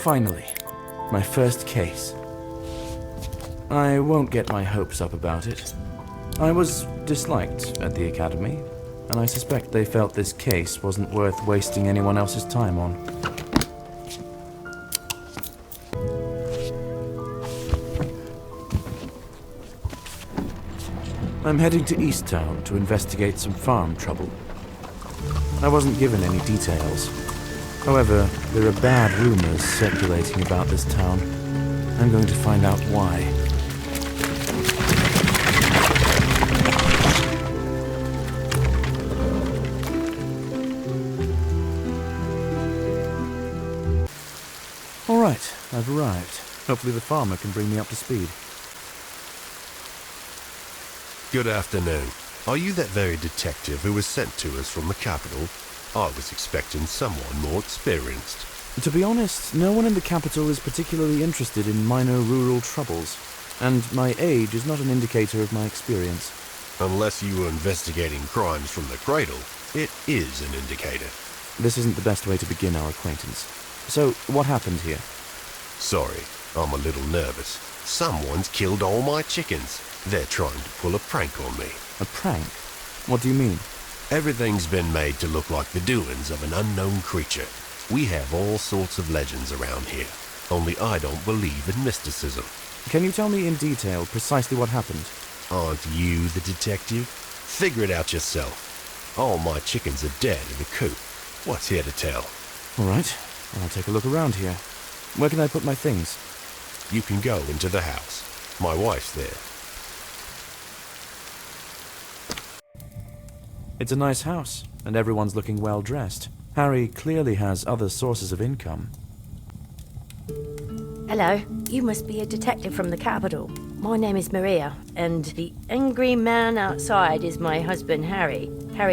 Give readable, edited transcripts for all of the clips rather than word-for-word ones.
Finally, my first case. I won't get my hopes up about it. I was disliked at the Academy, and I suspect they felt this case wasn't worth wasting anyone else's time on. I'm heading to Easttown to investigate some farm trouble. I wasn't given any details. However, there are bad rumors circulating about this town. I'm going to find out why. All right, I've arrived. Hopefully the farmer can bring me up to speed. Good afternoon. Are you that very detective who was sent to us from the capital? I was expecting someone more experienced. To be honest, no one in the capital is particularly interested in minor rural troubles, and my age is not an indicator of my experience. Unless you were investigating crimes from the cradle, it is an indicator. This isn't the best way to begin our acquaintance. So, what happened here? Sorry, I'm a little nervous. Someone's killed all my chickens. They're trying to pull a prank on me. A prank? What do you mean? Everything's been made to look like the doings of an unknown creature. We have all sorts of legends around here, only I don't believe in mysticism. Can you tell me in detail precisely what happened? Aren't you the detective? Figure it out yourself. All my chickens are dead in the coop. What's here to tell? All right, I'll take a look around here. Where can I put my things? You can go into the house. My wife's there. It's a nice house, and everyone's looking well dressed. Harry clearly has other sources of income. Hello, you must be a detective from the capital. My name is Maria, and the angry man outside is my husband, Harry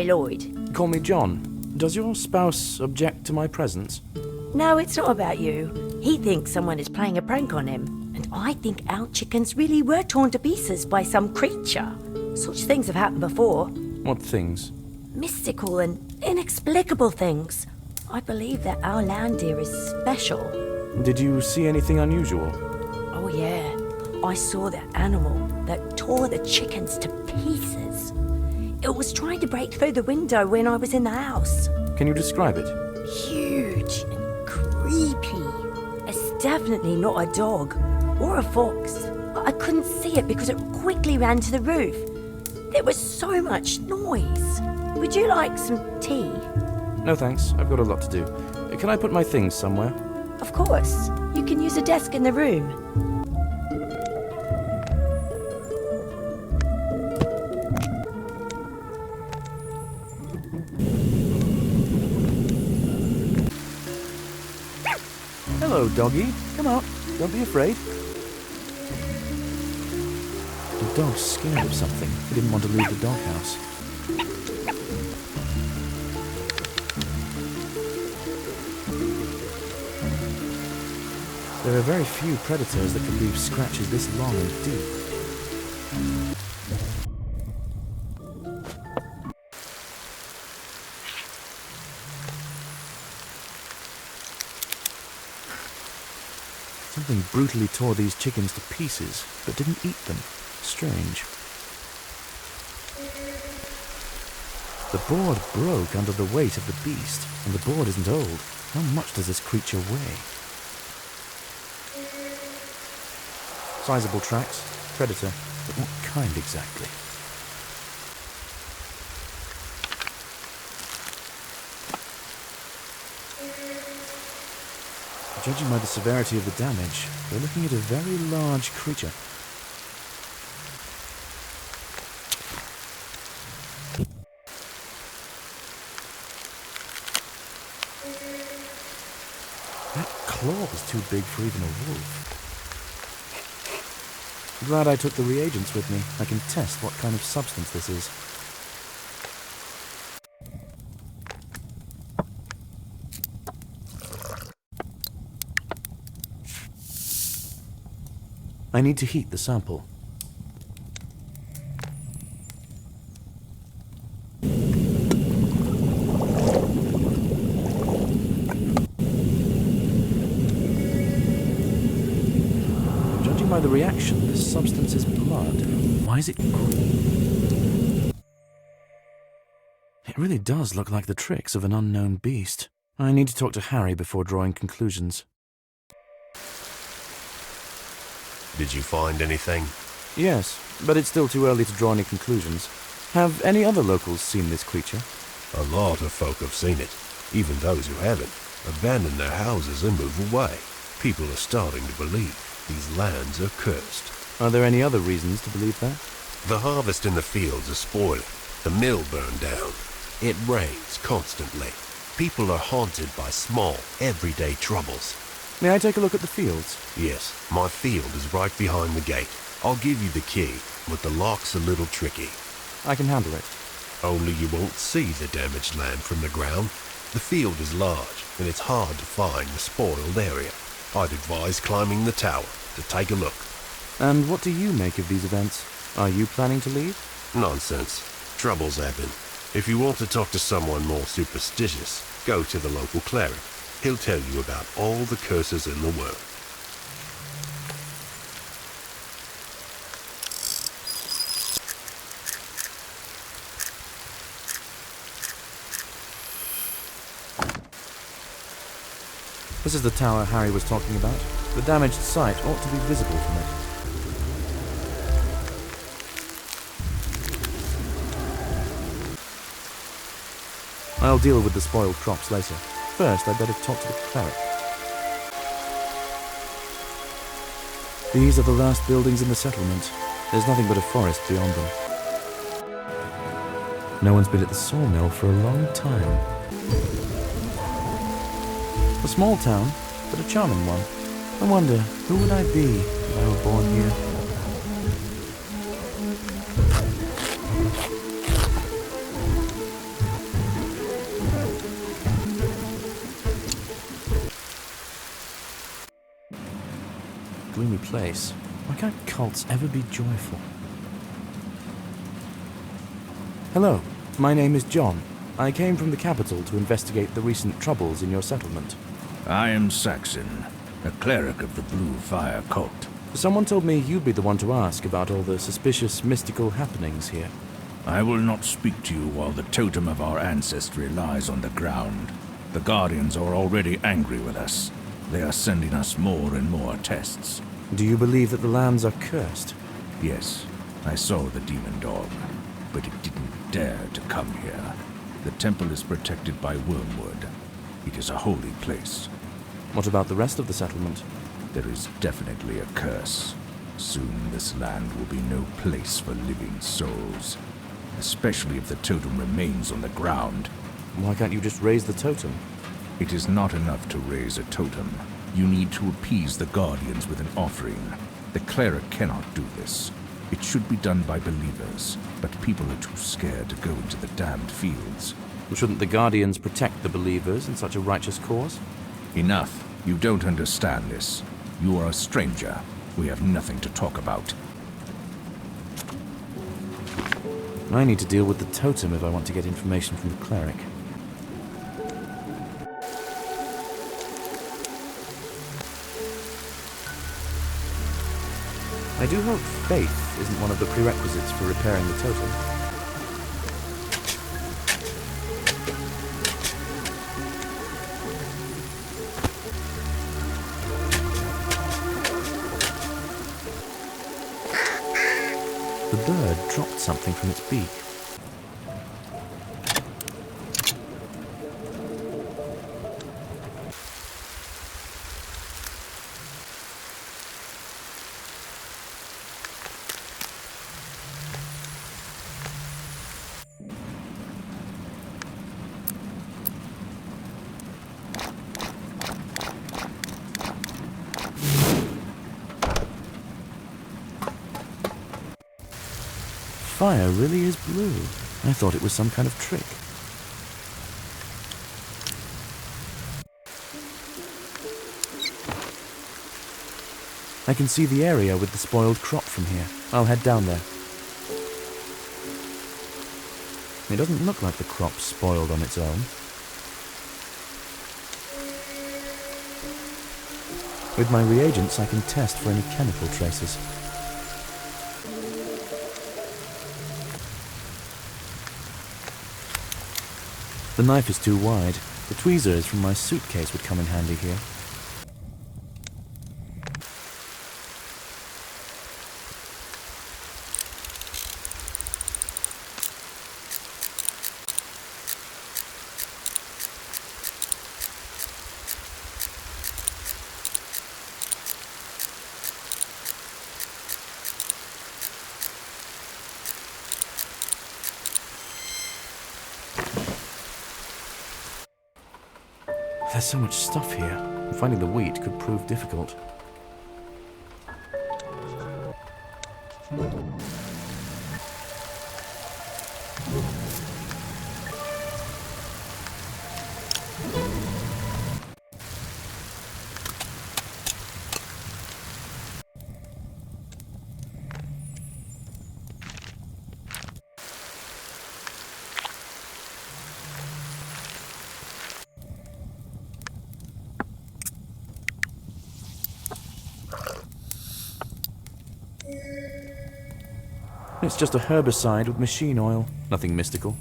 Lloyd. Call me John. Does your spouse object to my presence? No, it's not about you. He thinks someone is playing a prank on him, and I think our chickens really were torn to pieces by some creature. Such things have happened before. What things? Mystical and inexplicable things. I believe that our land here is special. Did you see anything unusual? Oh yeah, I saw the animal that tore the chickens to pieces. It was trying to break through the window when I was in the house. Can you describe it? Huge and creepy. It's definitely not a dog or a fox. I couldn't see it because it quickly ran to the roof. There was so much noise. Would you like some tea? No thanks, I've got a lot to do. Can I put my things somewhere? Of course. You can use a desk in the room. Hello, doggy. Come out. Don't be afraid. The dog's scared of something. He didn't want to leave the doghouse. There are very few predators that can leave scratches this long and deep. Something brutally tore these chickens to pieces, but didn't eat them. Strange. The board broke under the weight of the beast, and the board isn't old. How much does this creature weigh? Sizable tracks, predator, but what kind exactly? Judging by the severity of the damage, we're looking at a very large creature. That claw was too big for even a wolf. Glad I took the reagents with me. I can test what kind of substance this is. I need to heat the sample. Judging by the reaction, this substance is blood. Why is it green? It really does look like the tricks of an unknown beast. I need to talk to Harry before drawing conclusions. Did you find anything? Yes, but it's still too early to draw any conclusions. Have any other locals seen this creature? A lot of folk have seen it. Even those who haven't abandon their houses and move away. People are starting to believe these lands are cursed. Are there any other reasons to believe that? The harvest in the fields is spoiling. The mill burned down. It rains constantly. People are haunted by small, everyday troubles. May I take a look at the fields? Yes, my field is right behind the gate. I'll give you the key, but the lock's a little tricky. I can handle it. Only you won't see the damaged land from the ground. The field is large, and it's hard to find the spoiled area. I'd advise climbing the tower to take a look. And what do you make of these events? Are you planning to leave? Nonsense. Troubles happen. If you want to talk to someone more superstitious, go to the local cleric. He'll tell you about all the curses in the world. This is the tower Harry was talking about. The damaged site ought to be visible from it. I'll deal with the spoiled crops later. First, I'd better talk to the cleric. These are the last buildings in the settlement. There's nothing but a forest beyond them. No one's been at the sawmill for a long time. A small town, but a charming one. I wonder, who would I be if I were born here? Gloomy place. Why can't cults ever be joyful? Hello, my name is John. I came from the capital to investigate the recent troubles in your settlement. I am Saxon, a cleric of the Blue Fire cult. Someone told me you'd be the one to ask about all the suspicious mystical happenings here. I will not speak to you while the totem of our ancestry lies on the ground. The Guardians are already angry with us. They are sending us more and more tests. Do you believe that the lands are cursed? Yes, I saw the demon dog, but it didn't dare to come here. The temple is protected by wormwood. It is a holy place. What about the rest of the settlement? There is definitely a curse. Soon this land will be no place for living souls, especially if the totem remains on the ground. Why can't you just raise the totem? It is not enough to raise a totem. You need to appease the Guardians with an offering. The cleric cannot do this. It should be done by believers, but people are too scared to go into the damned fields. Shouldn't the Guardians protect the believers in such a righteous cause? Enough. You don't understand this. You are a stranger. We have nothing to talk about. I need to deal with the totem if I want to get information from the cleric. I do hope faith isn't one of the prerequisites for repairing the totem. The bird dropped something from its beak. Fire really is blue. I thought it was some kind of trick. I can see the area with the spoiled crop from here. I'll head down there. It doesn't look like the crop's spoiled on its own. With my reagents, I can test for any chemical traces. The knife is too wide. The tweezers from my suitcase would come in handy here. There's so much stuff here. Finding the wheat could prove difficult. It's just a herbicide with machine oil. Nothing mystical.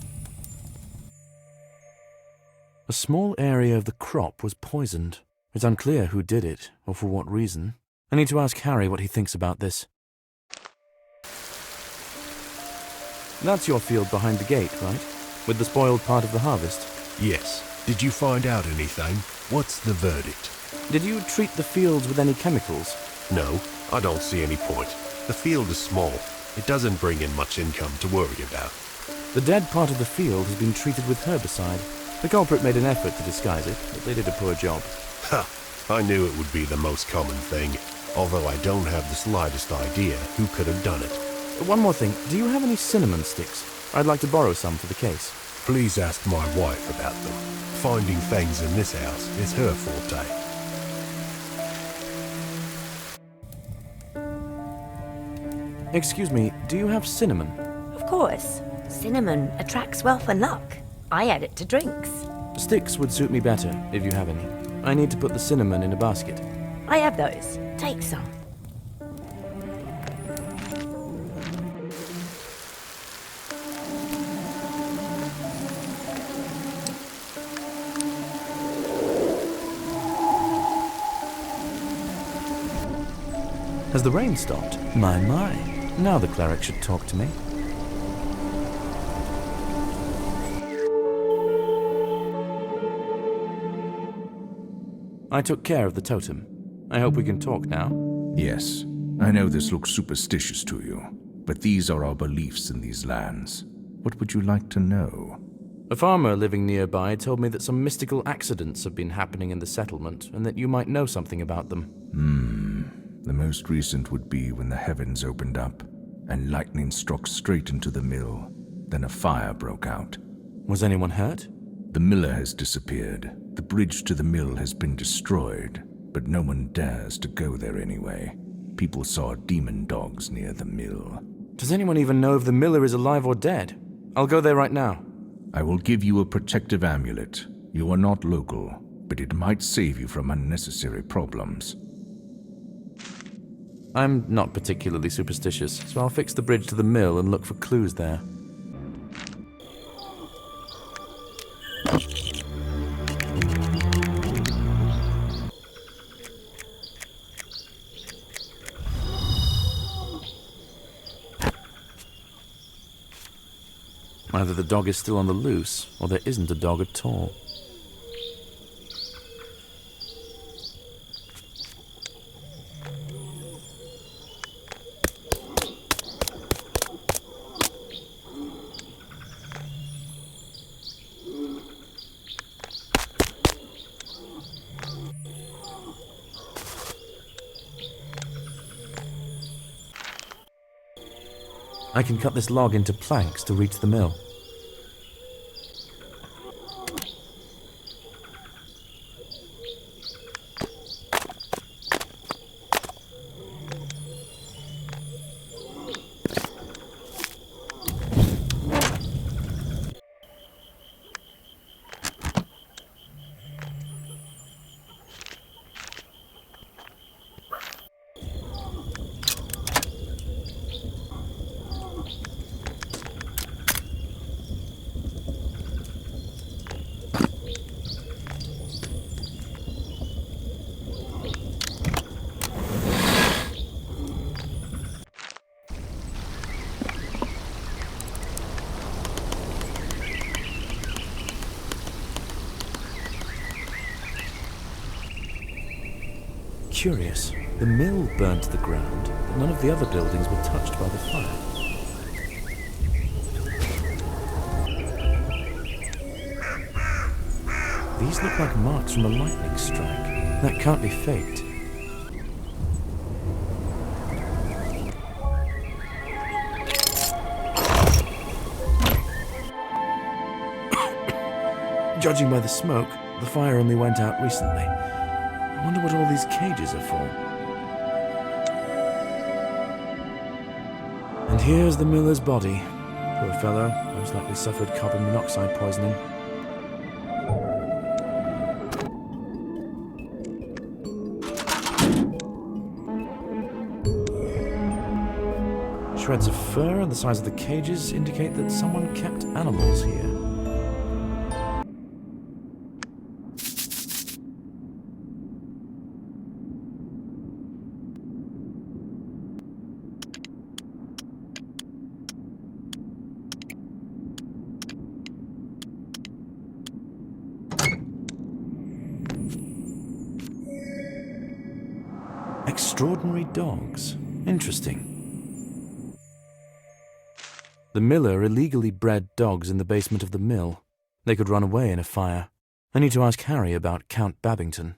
A small area of the crop was poisoned. It's unclear who did it, or for what reason. I need to ask Harry what he thinks about this. That's your field behind the gate, right? With the spoiled part of the harvest? Yes. Did you find out anything? What's the verdict? Did you treat the fields with any chemicals? No, I don't see any point. The field is small. It doesn't bring in much income to worry about. The dead part of the field has been treated with herbicide. The culprit made an effort to disguise it, but they did a poor job. Ha! I knew it would be the most common thing, although I don't have the slightest idea who could have done it. One more thing, do you have any cinnamon sticks? I'd like to borrow some for the case. Please ask my wife about them. Finding things in this house is her forte. Excuse me, do you have cinnamon? Of course. Cinnamon attracts wealth and luck. I add it to drinks. Sticks would suit me better, if you have any. I need to put the cinnamon in a basket. I have those. Take some. Has the rain stopped? My. Now the cleric should talk to me. I took care of the totem. I hope we can talk now. Yes, I know this looks superstitious to you, but these are our beliefs in these lands. What would you like to know? A farmer living nearby told me that some mystical accidents have been happening in the settlement, and that you might know something about them. The most recent would be when the heavens opened up, and lightning struck straight into the mill. Then a fire broke out. Was anyone hurt? The miller has disappeared. The bridge to the mill has been destroyed, but no one dares to go there anyway. People saw demon dogs near the mill. Does anyone even know if the miller is alive or dead? I'll go there right now. I will give you a protective amulet. You are not local, but it might save you from unnecessary problems. I'm not particularly superstitious, so I'll fix the bridge to the mill and look for clues there. Either the dog is still on the loose, or there isn't a dog at all. I can cut this log into planks to reach the mill. curious. The mill burned to the ground, but none of the other buildings were touched by the fire. These look like marks from a lightning strike. That can't be faked. Judging by the smoke, the fire only went out recently. I wonder what all these cages are for. And here's the miller's body. Poor fellow, most likely suffered carbon monoxide poisoning. Shreds of fur and the size of the cages indicate that someone kept animals here. Extraordinary dogs. Interesting. The miller illegally bred dogs in the basement of the mill. They could run away in a fire. I need to ask Harry about Count Babington.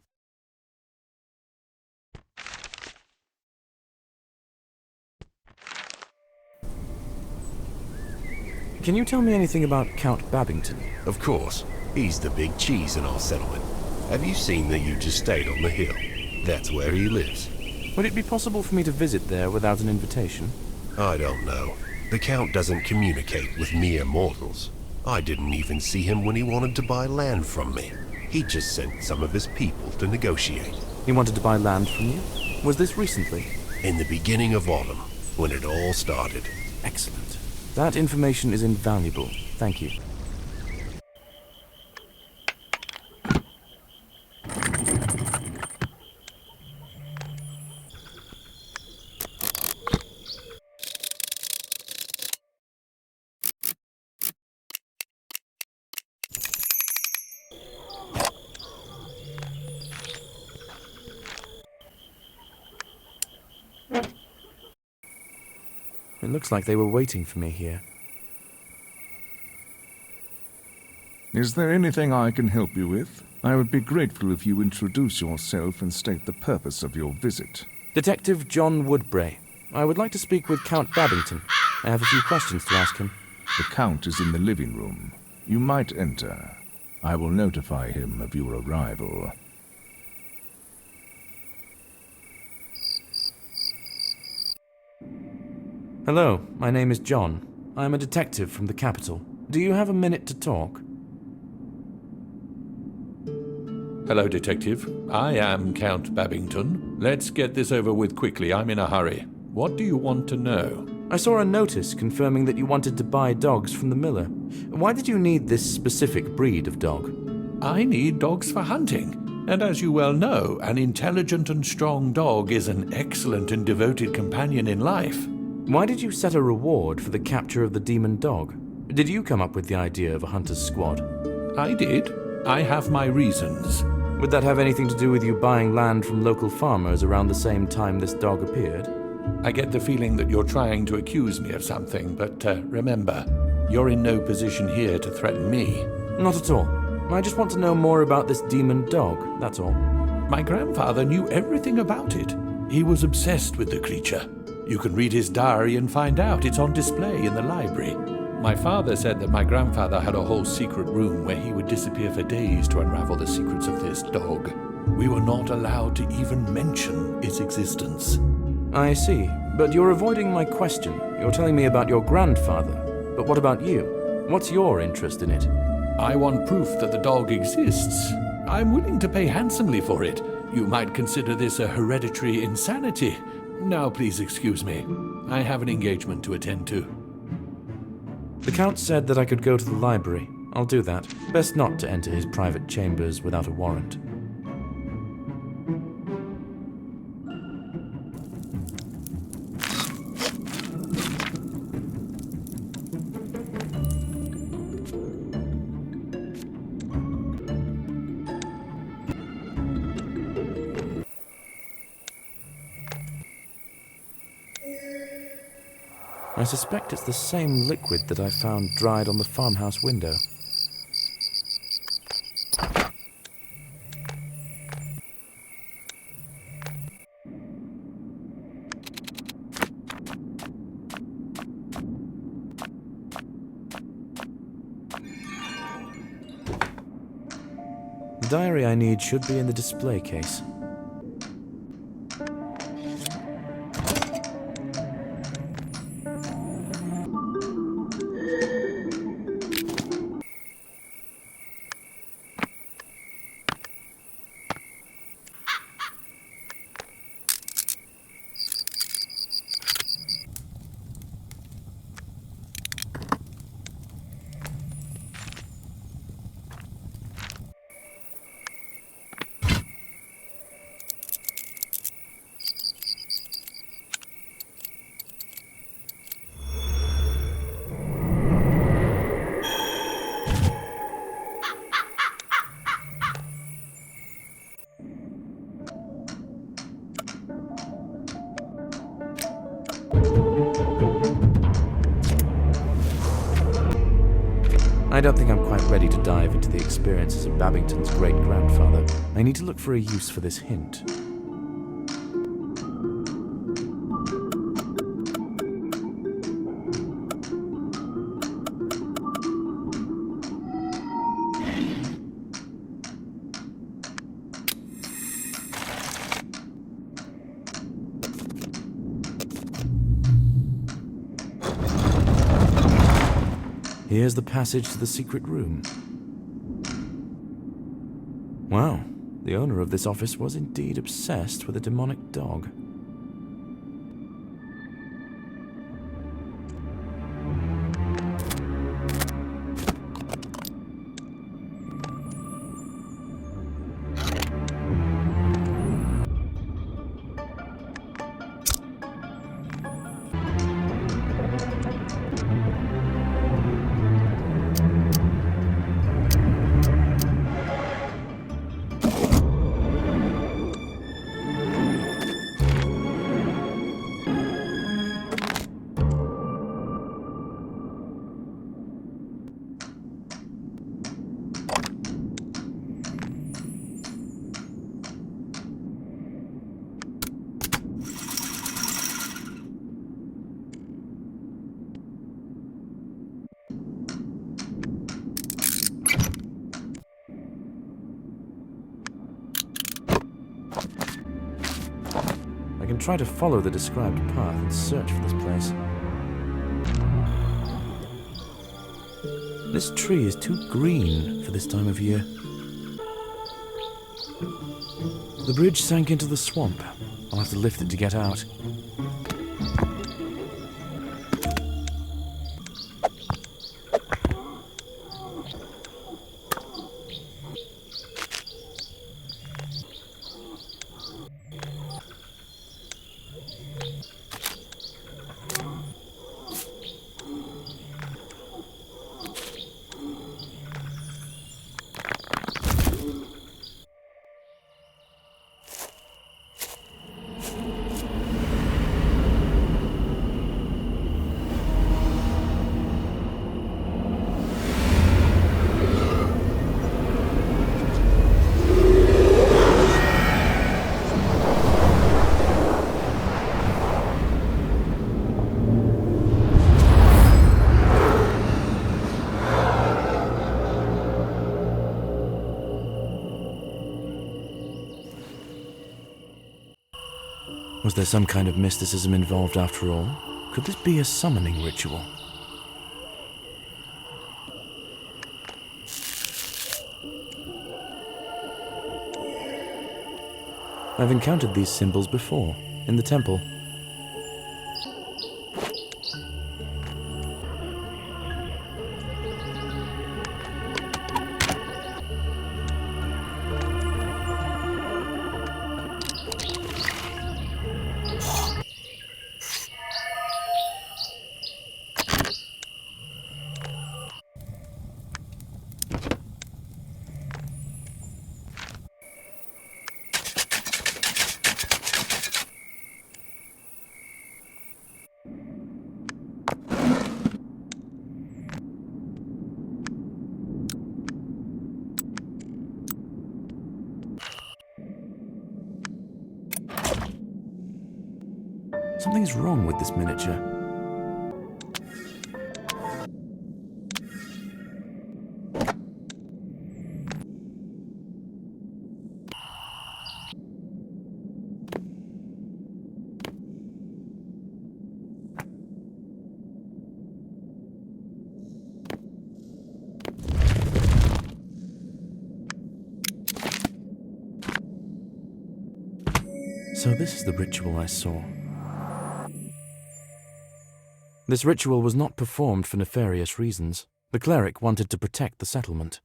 Can you tell me anything about Count Babington? Of course. He's the big cheese in our settlement. Have you seen the Huge Estate on the hill? That's where he lives. Would it be possible for me to visit there without an invitation? I don't know. The Count doesn't communicate with mere mortals. I didn't even see him when he wanted to buy land from me. He just sent some of his people to negotiate. He wanted to buy land from you? Was this recently? In the beginning of autumn, when it all started. Excellent. That information is invaluable. Thank you. It looks like they were waiting for me here. Is there anything I can help you with? I would be grateful if you introduce yourself and state the purpose of your visit. Detective John Woodbray. I would like to speak with Count Babington. I have a few questions to ask him. The Count is in the living room. You might enter. I will notify him of your arrival. Hello, my name is John. I am a detective from the capital. Do you have a minute to talk? Hello, Detective. I am Count Babington. Let's get this over with quickly. I'm in a hurry. What do you want to know? I saw a notice confirming that you wanted to buy dogs from the miller. Why did you need this specific breed of dog? I need dogs for hunting. And as you well know, an intelligent and strong dog is an excellent and devoted companion in life. Why did you set a reward for the capture of the demon dog? Did you come up with the idea of a hunter's squad? I did. I have my reasons. Would that have anything to do with you buying land from local farmers around the same time this dog appeared? I get the feeling that you're trying to accuse me of something, but remember, you're in no position here to threaten me. Not at all. I just want to know more about this demon dog, that's all. My grandfather knew everything about it. He was obsessed with the creature. You can read his diary and find out. It's on display in the library. My father said that my grandfather had a whole secret room where he would disappear for days to unravel the secrets of this dog. We were not allowed to even mention its existence. I see, but you're avoiding my question. You're telling me about your grandfather. But what about you? What's your interest in it? I want proof that the dog exists. I'm willing to pay handsomely for it. You might consider this a hereditary insanity. Now please excuse me. I have an engagement to attend to. The Count said that I could go to the library. I'll do that. Best not to enter his private chambers without a warrant. I suspect it's the same liquid that I found dried on the farmhouse window. The diary I need should be in the display case. I don't think I'm quite ready to dive into the experiences of Babington's great-grandfather. I need to look for a use for this hint. Here's the passage to the secret room. Wow, the owner of this office was indeed obsessed with a demonic dog. I can try to follow the described path and search for this place. This tree is too green for this time of year. The bridge sank into the swamp. I'll have to lift it to get out. Was there some kind of mysticism involved after all? Could this be a summoning ritual? I've encountered these symbols before, in the temple. Something's wrong with this miniature. So this is the ritual I saw. This ritual was not performed for nefarious reasons. The cleric wanted to protect the settlement.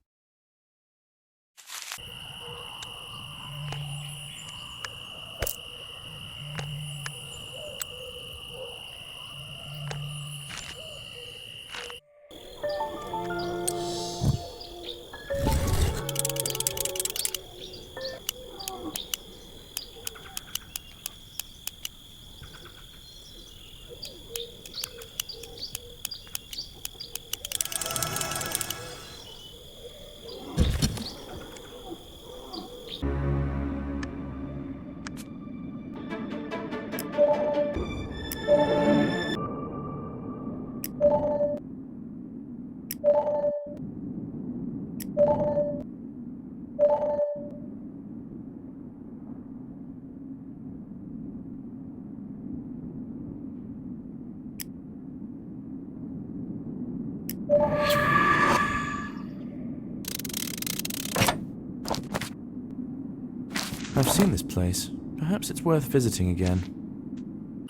I've seen this place. Perhaps it's worth visiting again.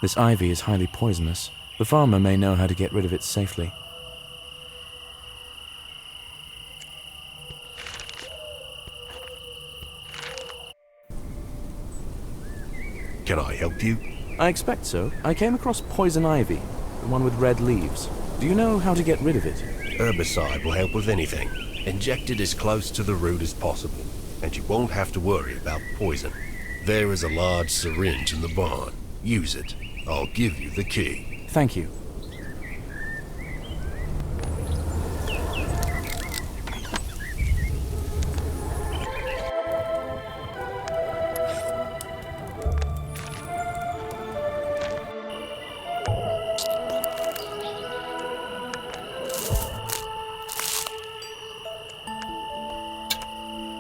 This ivy is highly poisonous. The farmer may know how to get rid of it safely. Can I help you? I expect so. I came across poison ivy, the one with red leaves. Do you know how to get rid of it? Herbicide will help with anything. Inject it as close to the root as possible, and you won't have to worry about poison. There is a large syringe in the barn. Use it. I'll give you the key. Thank you.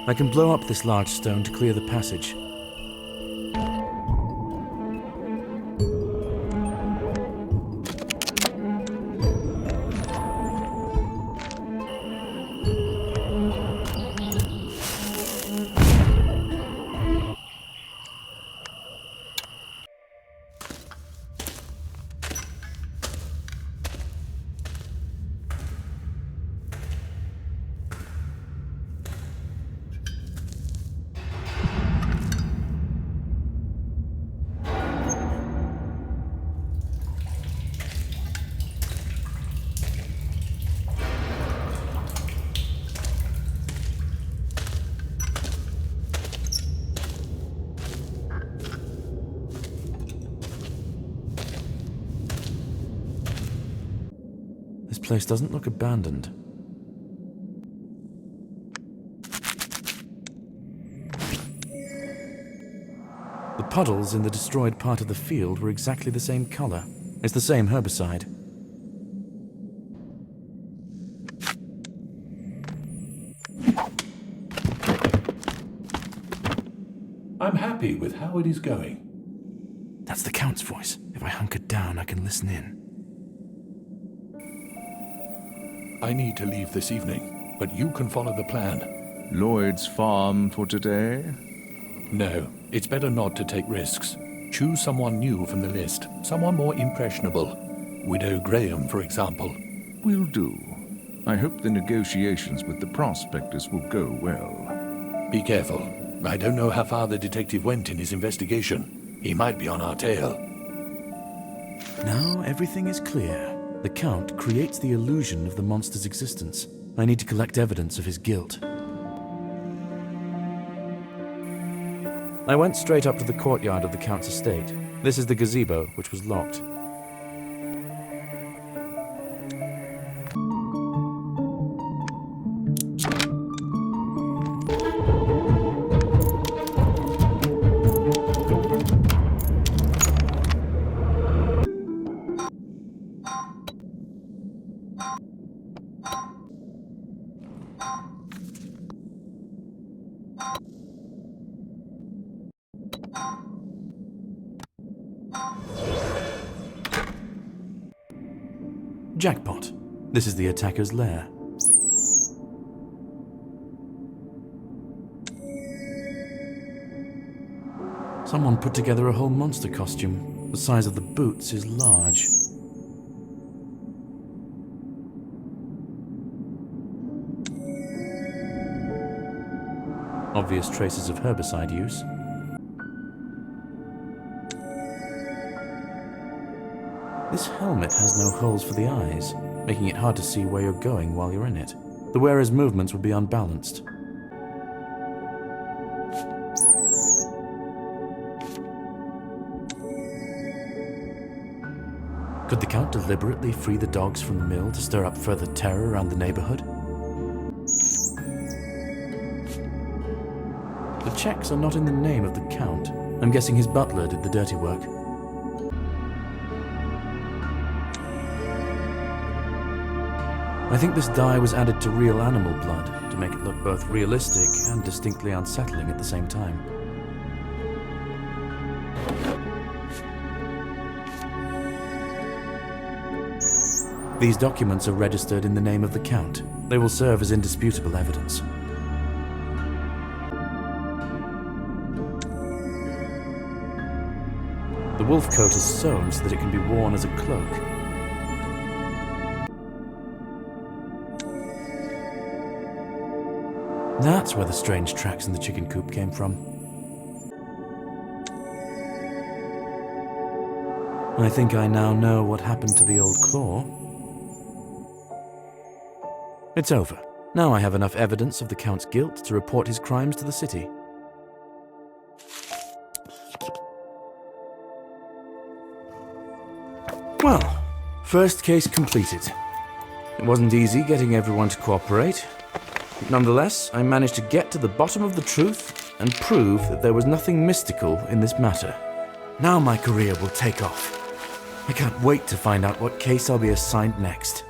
I can blow up this large stone to clear the passage. This place doesn't look abandoned. The puddles in the destroyed part of the field were exactly the same color. It's the same herbicide. I'm happy with how it is going. That's the Count's voice. If I hunker down, I can listen in. I need to leave this evening, but you can follow the plan. Lloyd's farm for today? No, it's better not to take risks. Choose someone new from the list, someone more impressionable. Widow Graham, for example. Will do. I hope the negotiations with the prospectors will go well. Be careful. I don't know how far the detective went in his investigation. He might be on our tail. Now everything is clear. The Count creates the illusion of the monster's existence. I need to collect evidence of his guilt. I went straight up to the courtyard of the Count's estate. This is the gazebo, which was locked. Jackpot. This is the attacker's lair. Someone put together a whole monster costume. The size of the boots is large. Obvious traces of herbicide use. This helmet has no holes for the eyes, making it hard to see where you're going while you're in it. The wearer's movements would be unbalanced. Could the Count deliberately free the dogs from the mill to stir up further terror around the neighborhood? The checks are not in the name of the Count. I'm guessing his butler did the dirty work. I think this dye was added to real animal blood to make it look both realistic and distinctly unsettling at the same time. These documents are registered in the name of the Count. They will serve as indisputable evidence. The wolf coat is sewn so that it can be worn as a cloak. That's where the strange tracks in the chicken coop came from. I think I now know what happened to the old claw. It's over. Now I have enough evidence of the Count's guilt to report his crimes to the city. Well, first case completed. It wasn't easy getting everyone to cooperate. Nonetheless, I managed to get to the bottom of the truth and prove that there was nothing mystical in this matter. Now my career will take off. I can't wait to find out what case I'll be assigned next.